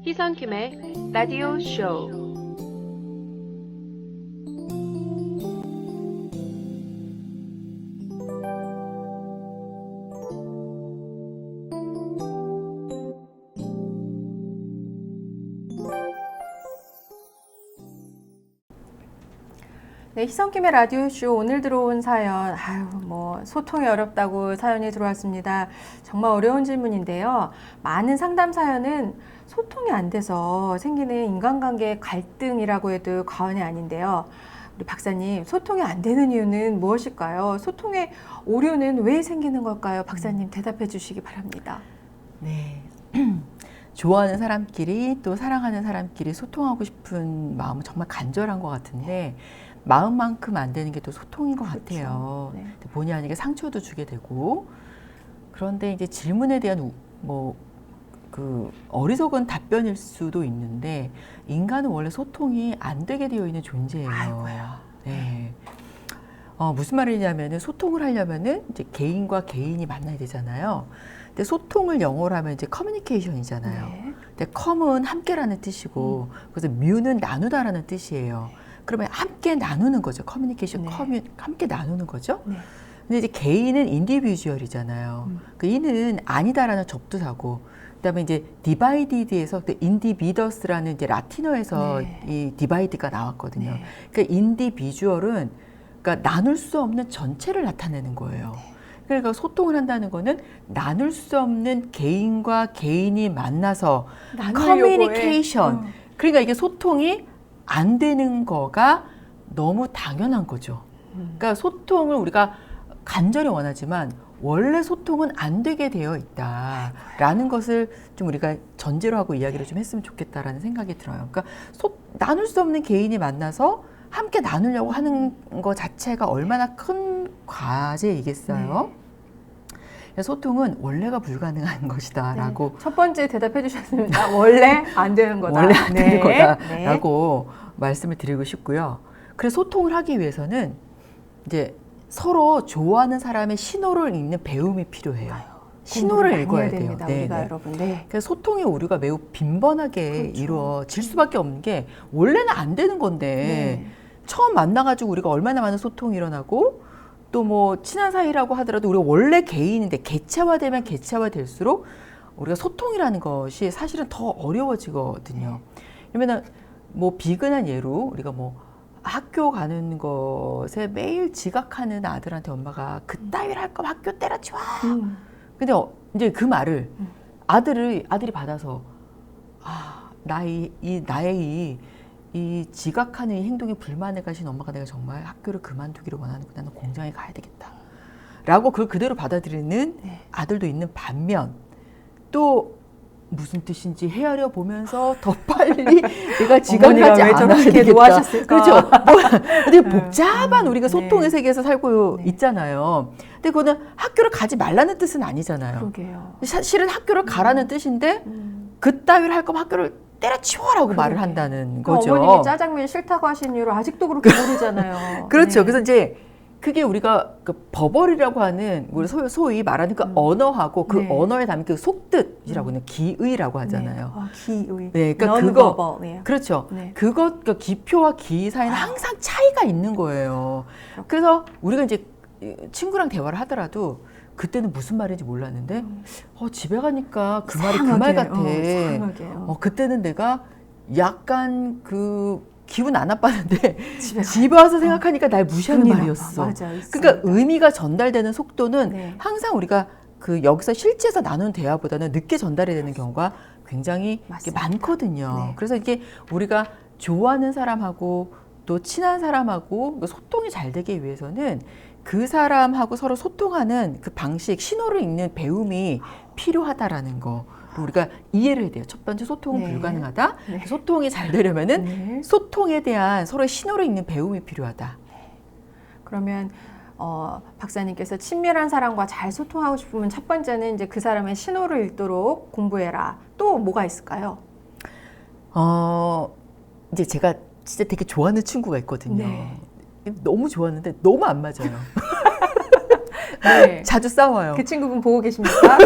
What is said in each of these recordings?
희선킴의 라디오 쇼. 네, 희성킴의 라디오쇼 오늘 들어온 사연, 소통이 어렵다고 사연이 들어왔습니다. 정말 어려운 질문인데요. 많은 상담 사연은 소통이 안 돼서 생기는 인간관계 갈등이라고 해도 과언이 아닌데요. 우리 박사님, 소통이 안 되는 이유는 무엇일까요? 소통의 오류는 왜 생기는 걸까요? 박사님 대답해 주시기 바랍니다. 네. 좋아하는 사람끼리 또 사랑하는 사람끼리 소통하고 싶은 마음은 정말 간절한 것 같은데 마음만큼 안 되는 게 또 소통인 것 같아요. 네. 본의 아니게 상처도 주게 되고. 그런데 이제 질문에 대한 어리석은 답변일 수도 있는데 인간은 원래 소통이 안 되게 되어 있는 존재예요. 아이고야. 네. 무슨 말이냐면은 소통을 하려면은 이제 개인과 개인이 만나야 되잖아요. 근데 소통을 영어로 하면 이제 커뮤니케이션이잖아요. 네. 근데 컴은 함께라는 뜻이고, 그래서 뮤는 나누다라는 뜻이에요. 그러면 함께 나누는 거죠. 커뮤니케이션, 네. 함께 나누는 거죠. 네. 근데 이제 개인은 인디비주얼이잖아요. 그 이는 아니다라는 접두사고, 그다음에 이제 디바이디드에서 인디비더스라는 이제 라틴어에서 네. 이 디바이드가 나왔거든요. 네. 그러니까 인디비주얼은 그러니까 나눌 수 없는 전체를 나타내는 거예요. 그러니까 소통을 한다는 거는 나눌 수 없는 개인과 개인이 만나서 커뮤니케이션. 그러니까 이게 소통이 안 되는 거가 너무 당연한 거죠. 그러니까 소통을 우리가 간절히 원하지만 원래 소통은 안 되게 되어 있다라는 것을 좀 우리가 전제로 하고 이야기를 좀 했으면 좋겠다라는 생각이 들어요. 그러니까 나눌 수 없는 개인이 만나서 함께 나누려고 하는 것 자체가 얼마나 큰 과제이겠어요. 소통은 원래가 불가능한 것이다라고. 네. 첫 번째 대답해 주셨습니다. 원래 안 되는 거다. 원래 안 되는 네. 거다라고 말씀을 드리고 싶고요. 그래서 소통을 하기 위해서는 이제 서로 좋아하는 사람의 신호를 읽는 배움이 필요해요. 신호를 읽어야 돼요. 됩니다, 우리가 여러분. 네. 그래서 소통의 오류가 매우 빈번하게 그렇죠. 이루어질 수밖에 없는 게 원래는 안 되는 건데 처음 만나가지고 우리가 얼마나 많은 소통이 일어나고 또 뭐 친한 사이라고 하더라도 우리가 원래 개인인데 개체화되면 개체화될수록 우리가 소통이라는 것이 사실은 더 어려워지거든요. 그러면은 뭐 비근한 예로 우리가 뭐 학교 가는 것에 매일 지각하는 아들한테 엄마가 그따위를 할 거면 학교 때려치워. 근데 이제 그 말을 아들이 받아서 나의 이 지각하는 이 행동에 불만을 가신 엄마가 내가 정말 학교를 그만두기를 원하는구나. 나는 공장에 가야 되겠다. 라고 그걸 그대로 받아들이는 아들도 있는 반면 또 무슨 뜻인지 헤아려 보면서 더 빨리 내가 지각하지 않아야 되겠다. 노하셨을까? 그렇죠. 되게 복잡한 우리가 소통의 세계에서 살고 있잖아요. 근데 그거는 학교를 가지 말라는 뜻은 아니잖아요. 그러게요. 사실은 학교를 가라는 뜻인데 그따위를 할 거면 학교를 때려치워라고 말을 한다는 거죠. 어머님이 짜장면 싫다고 하신 이유를 아직도 그렇게 모르잖아요. 그렇죠. 네. 그래서 이제 그게 우리가 그 버벌이라고 하는 우리 소위 말하는 그 언어하고 그 언어에 담긴 그 속뜻이라고 하는 기의라고 하잖아요. 기의. 네, 그러니까 그거 그렇죠. 그것 그러니까 기표와 기의 사이는 항상 차이가 있는 거예요. 그래서 우리가 이제 친구랑 대화를 하더라도 그때는 무슨 말인지 몰랐는데 집에 가니까 그 말이 그 말 같아. 그때는 내가 약간 기분 안 나빴는데 집에 와서 생각하니까 날 무시하는 말이었어. 맞아, 그러니까 의미가 전달되는 속도는 항상 우리가 여기서 실제에서 나눈 대화보다는 늦게 전달이 되는 경우가 굉장히 많거든요. 그래서 이게 우리가 좋아하는 사람하고 또 친한 사람하고 소통이 잘 되기 위해서는 그 사람하고 서로 소통하는 그 방식, 신호를 읽는 배움이 필요하다라는 거. 우리가 이해를 해야 돼요. 첫 번째 소통은 불가능하다. 소통이 잘 되려면은 소통에 대한 서로의 신호를 읽는 배움이 필요하다. 그러면 박사님께서 친밀한 사람과 잘 소통하고 싶으면 첫 번째는 이제 그 사람의 신호를 읽도록 공부해라. 또 뭐가 있을까요? 이제 제가 진짜 되게 좋아하는 친구가 있거든요. 너무 좋았는데 너무 안 맞아요. 네. 자주 싸워요. 그 친구분 보고 계십니까?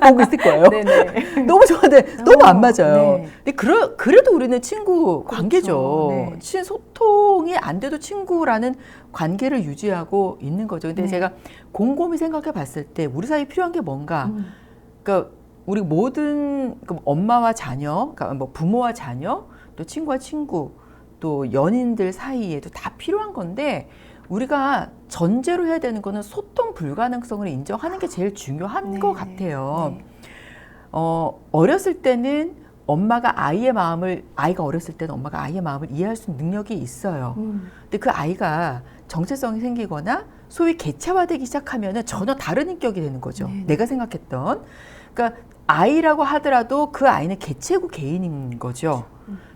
보고 있을 거예요. 네네. 너무 좋아하는데 너무 안 맞아요. 네. 근데 그래도 우리는 친구 그렇죠. 관계죠. 네. 소통이 안 돼도 친구라는 관계를 유지하고 있는 거죠. 근데 네. 제가 곰곰이 생각해 봤을 때 우리 사이에 필요한 게 뭔가, 그러니까 우리 모든 엄마와 자녀, 그러니까 뭐 부모와 자녀, 또 친구와 친구, 또 연인들 사이에도 다 필요한 건데 우리가 전제로 해야 되는 거는 소통 불가능성을 인정하는 게 제일 중요한 네. 것 같아요. 네. 어렸을 때는 아이가 어렸을 때는 엄마가 아이의 마음을 이해할 수 있는 능력이 있어요. 근데 그 아이가 정체성이 생기거나 소위 개체화되기 시작하면은 전혀 다른 인격이 되는 거죠. 네. 내가 생각했던. 그러니까 아이라고 하더라도 그 아이는 개체고 개인인 거죠.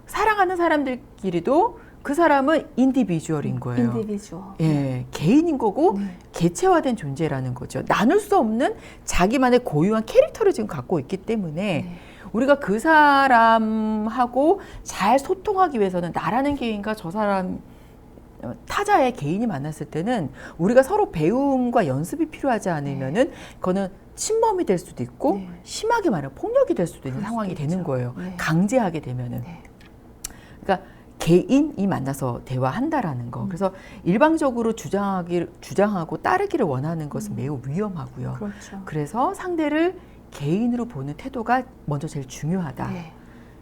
사랑하는 사람들끼리도 그 사람은 인디비주얼인 거예요. 인디비주얼. 예, 개인인 거고 네. 개체화된 존재라는 거죠. 나눌 수 없는 자기만의 고유한 캐릭터를 지금 갖고 있기 때문에 네. 우리가 그 사람하고 잘 소통하기 위해서는 나라는 개인과 저 사람 타자의 개인이 만났을 때는 우리가 서로 배움과 연습이 필요하지 않으면은 그거는 침범이 될 수도 있고 네. 심하게 말하면 폭력이 될 수도 있는 그럴 상황이 수도 되는 있죠. 거예요. 네. 강제하게 되면은. 네. 그러니까 개인이 만나서 대화한다라는 거. 그래서 일방적으로 주장하고 따르기를 원하는 것은 매우 위험하고요. 그렇죠. 그래서 상대를 개인으로 보는 태도가 먼저 제일 중요하다. 네.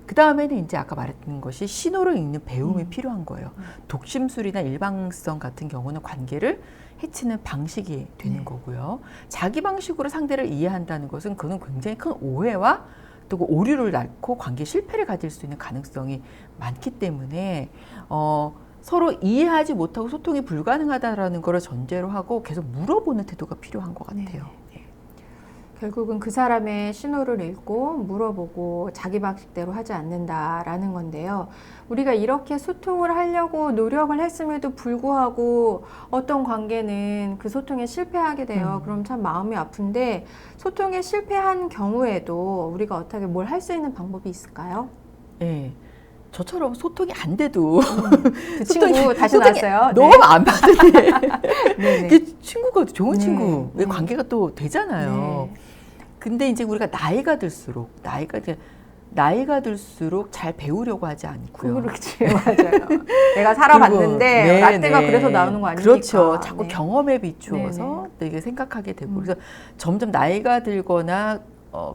그 다음에는 이제 아까 말했던 것이 신호를 읽는 배움이 필요한 거예요. 독심술이나 일방성 같은 경우는 관계를 해치는 방식이 되는 네. 거고요. 자기 방식으로 상대를 이해한다는 것은 그건 굉장히 큰 오해와 또 그 오류를 낳고 관계 실패를 가질 수 있는 가능성이 많기 때문에 서로 이해하지 못하고 소통이 불가능하다라는 걸 전제로 하고 계속 물어보는 태도가 필요한 것 같아요. 네. 결국은 그 사람의 신호를 읽고 물어보고 자기 방식대로 하지 않는다라는 건데요. 우리가 이렇게 소통을 하려고 노력을 했음에도 불구하고 어떤 관계는 그 소통에 실패하게 돼요. 그럼 참 마음이 아픈데 소통에 실패한 경우에도 우리가 어떻게 뭘 할 수 있는 방법이 있을까요? 네. 저처럼 소통이 안 돼도 그 친구 다시 나왔어요. 너무 안 받으니 네. 그 친구가 좋은 네. 친구의 네. 관계가 또 되잖아요. 네. 근데 이제 우리가 나이가 들수록 잘 배우려고 하지 않고요. 그렇지, 맞아요. 내가 살아봤는데 그리고, 라떼가 네. 그래서 나오는 거 아닙니까? 그렇죠. 자꾸 네. 경험에 비추어서 또 이게 생각하게 되고 그래서 점점 나이가 들거나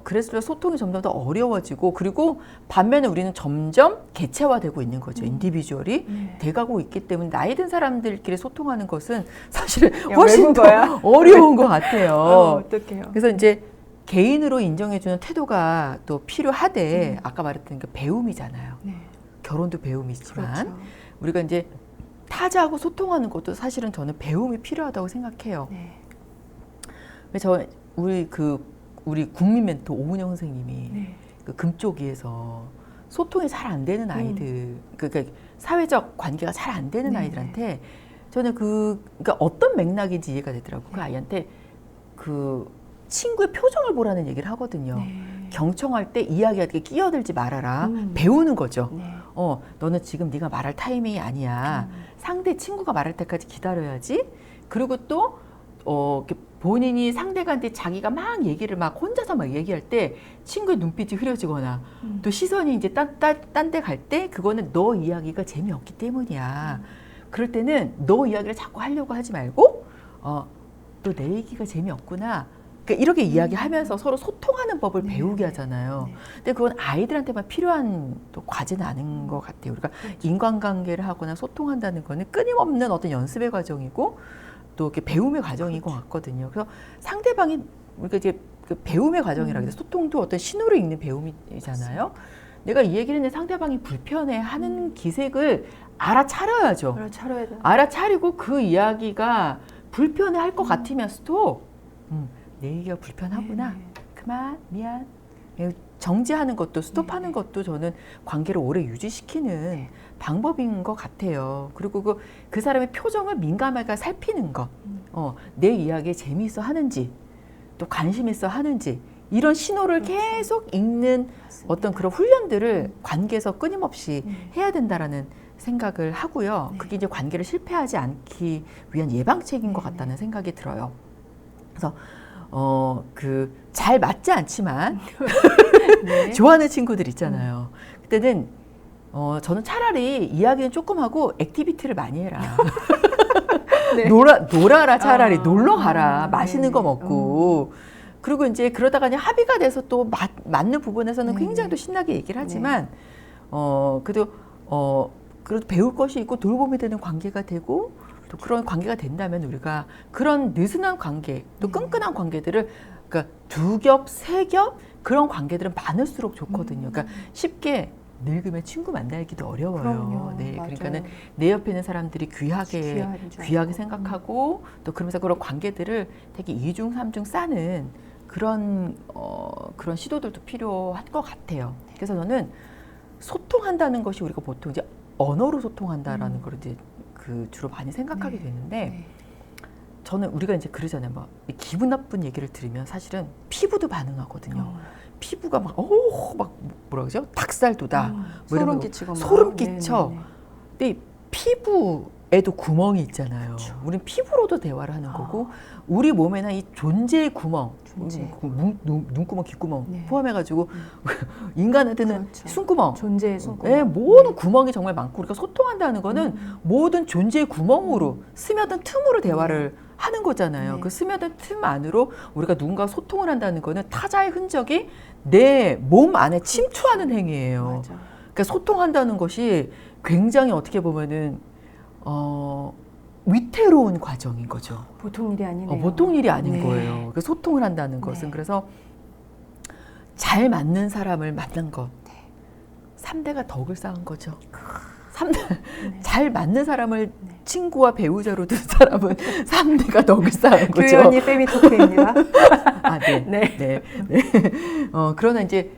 그래서 소통이 점점 더 어려워지고 그리고 반면에 우리는 점점 개체화되고 있는 거죠. 인디비주얼이 돼가고 있기 때문에 나이 든 사람들끼리 소통하는 것은 사실은 훨씬 더 어려운 것 같아요. 어떡해요. 그래서 이제 개인으로 인정해주는 태도가 또 필요하되 아까 말했던 그 배움이잖아요. 네. 결혼도 배움이지만 그렇죠. 우리가 이제 타자하고 소통하는 것도 사실은 저는 배움이 필요하다고 생각해요. 네. 우리 국민 멘토 오은영 선생님이 네. 그 금쪽이에서 소통이 잘 안 되는 아이들, 그러니까 사회적 관계가 잘 안 되는 네. 아이들한테 저는 그러니까 어떤 맥락인지 이해가 되더라고요. 그 아이한테 그 친구의 표정을 보라는 얘기를 하거든요. 네. 경청할 때 이야기할 때 끼어들지 말아라. 음. 배우는 거죠. 네. 너는 지금 네가 말할 타이밍이 아니야. 상대 친구가 말할 때까지 기다려야지. 그리고 또 이렇게 본인이 상대가한테 자기가 막 얘기를 막 혼자서 막 얘기할 때 친구의 눈빛이 흐려지거나 또 시선이 이제 딴 데 갈 때 그거는 너 이야기가 재미없기 때문이야. 그럴 때는 너 이야기를 자꾸 하려고 하지 말고 또 내 얘기가 재미없구나. 그러니까 이렇게 이야기하면서 서로 소통하는 법을 네. 배우게 하잖아요. 네. 근데 그건 아이들한테만 필요한 또 과제는 아닌 것 같아요. 우리가 인간관계를 하거나 소통한다는 거는 끊임없는 어떤 연습의 과정이고 또 이렇게 배움의 과정인 것 같거든요. 그래서 상대방이 우리가 이제 그 배움의 과정이라고 해서 소통도 어떤 신호를 읽는 배움이잖아요. 내가 이 얘기를 했는데 상대방이 불편해하는 기색을 알아차려야죠. 차려야 돼. 알아차리고 그 이야기가 불편해할 것 같으면서도 내 얘기가 불편하구나. 네. 그만 미안. 정지하는 것도 스톱하는 것도 저는 관계를 오래 유지시키는 방법인 것 같아요. 그리고 그 사람의 표정을 민감하게 살피는 것. 내 이야기에 재미있어 하는지 또 관심 있어 하는지 이런 신호를 계속 읽는 어떤 그런 훈련들을 관계에서 끊임없이 해야 된다라는 생각을 하고요. 네. 그게 이제 관계를 실패하지 않기 위한 예방책인 것 같다는 생각이 들어요. 그래서 잘 맞지 않지만 네. 좋아하는 친구들 있잖아요. 그때는 저는 차라리 이야기는 조금 하고 액티비티를 많이 해라. 네. 놀아라 차라리. 놀러 가라. 아, 맛있는 거 네네. 먹고. 그리고 이제 그러다가 이제 합의가 돼서 또 맞는 부분에서는 네네. 굉장히 또 신나게 얘기를 하지만 그래도 배울 것이 있고 돌봄이 되는 관계가 되고 또 그런 관계가 된다면 우리가 그런 느슨한 관계 또 끈끈한 관계들을 그러니까 2겹, 3겹 그런 관계들은 많을수록 좋거든요. 그러니까 쉽게 늙으면 친구 만나기도 어려워요. 그럼요. 네, 맞아요. 그러니까는 내 옆에 있는 사람들이 귀하게 귀하게 생각하고 또 그러면서 그런 관계들을 되게 2중, 3중 싸는 그런 시도들도 필요한 것 같아요. 그래서 저는 소통한다는 것이 우리가 보통 이제 언어로 소통한다라는 걸 이제 주로 많이 생각하게 되는데 네. 저는 우리가 이제 그러잖아요. 막 기분 나쁜 얘기를 들으면 사실은 피부도 반응하거든요. 피부가 막 뭐라 그러죠? 닭살 돋아. 뭐 이런 소름 거. 끼치고 막. 소름 끼쳐. 네네네. 근데 피부에도 구멍이 있잖아요. 그쵸. 우린 피부로도 대화를 하는 거고 우리 몸에는 이 존재의 구멍, 존재. 눈구멍, 귓구멍 네. 포함해가지고 인간한테는 그렇죠. 숨구멍. 존재의 숨구멍. 네, 모든 구멍이 정말 많고 우리가 소통한다는 거는 음. 모든 존재의 구멍으로 스며든 틈으로 대화를 하는 거잖아요. 네. 그 스며든 틈 안으로 우리가 누군가 소통을 한다는 거는 타자의 흔적이 내 몸 안에 침투하는 행위예요. 맞아. 그러니까 소통한다는 것이 굉장히 어떻게 보면은 위태로운 과정인 거죠. 보통 일이 아니네요. 보통 일이 아닌 네. 거예요. 그 소통을 한다는 것은. 네. 그래서 잘 맞는 사람을 만난 것. 네. 3대가 덕을 쌓은 거죠. 네. 잘 맞는 사람을 네. 친구와 배우자로 둔 사람은 3대가 덕을 쌓은 거죠. 교연이 페미 토크입니다. 아, 네. 네. 네. 네. 그러나 이제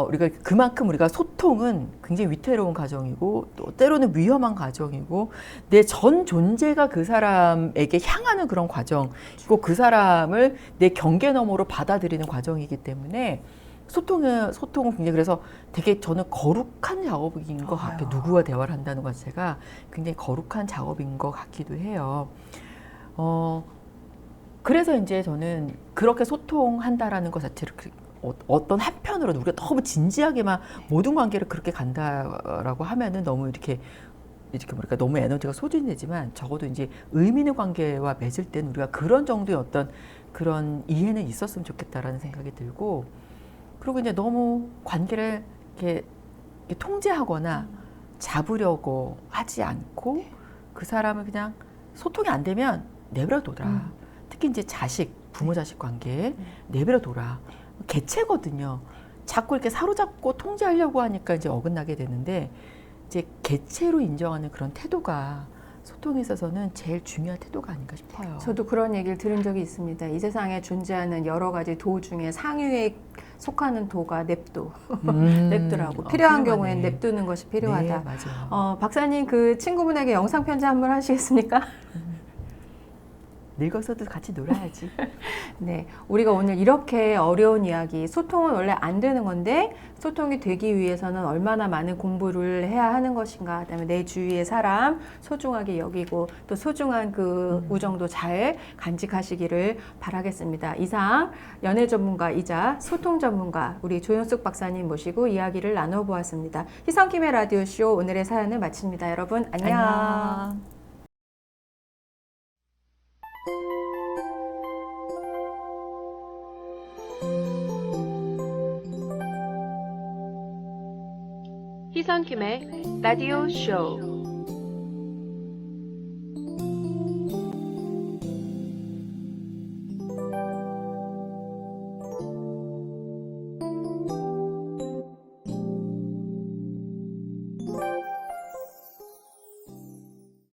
우리가 그만큼 우리가 소통은 굉장히 위태로운 과정이고 또 때로는 위험한 과정이고 내 전 존재가 그 사람에게 향하는 그런 과정이고 그 사람을 내 경계 너머로 받아들이는 과정이기 때문에 소통은 굉장히 그래서 되게 저는 거룩한 작업인 것 같아요. 누구와 대화를 한다는 것 자체가 굉장히 거룩한 작업인 것 같기도 해요. 그래서 이제 저는 그렇게 소통한다라는 것 자체를 어떤 한편으로는 우리가 너무 진지하게만 모든 관계를 그렇게 간다라고 하면은 너무 이렇게 뭐랄까 너무 에너지가 소진되지만 적어도 이제 의미 있는 관계와 맺을 때는 우리가 그런 정도의 어떤 그런 이해는 있었으면 좋겠다라는 생각이 들고 그리고 이제 너무 관계를 이렇게 통제하거나 잡으려고 하지 않고 그 사람을 그냥 소통이 안 되면 내버려둬라. 특히 이제 부모 자식 관계 내버려둬라. 개체거든요. 자꾸 이렇게 사로잡고 통제하려고 하니까 이제 어긋나게 되는데 이제 개체로 인정하는 그런 태도가 소통에 있어서는 제일 중요한 태도가 아닌가 싶어요. 저도 그런 얘기를 들은 적이 있습니다. 이 세상에 존재하는 여러 가지 도 중에 상위에 속하는 도가 냅도. 냅두라고. 필요한 경우엔 냅두는 것이 필요하다. 네, 맞아요. 박사님 그 친구분에게 영상 편지 한번 하시겠습니까? 늙어서도 같이 놀아야지. 네, 우리가 오늘 이렇게 어려운 이야기, 소통은 원래 안 되는 건데 소통이 되기 위해서는 얼마나 많은 공부를 해야 하는 것인가, 그다음에 내 주위의 사람 소중하게 여기고 또 소중한 그 우정도 잘 간직하시기를 바라겠습니다. 이상 연애 전문가이자 소통 전문가 우리 조윤숙 박사님 모시고 이야기를 나눠보았습니다. 희성킴의 라디오쇼 오늘의 사연을 마칩니다. 여러분 안녕. 안녕. 희선킴의 라디오 쇼.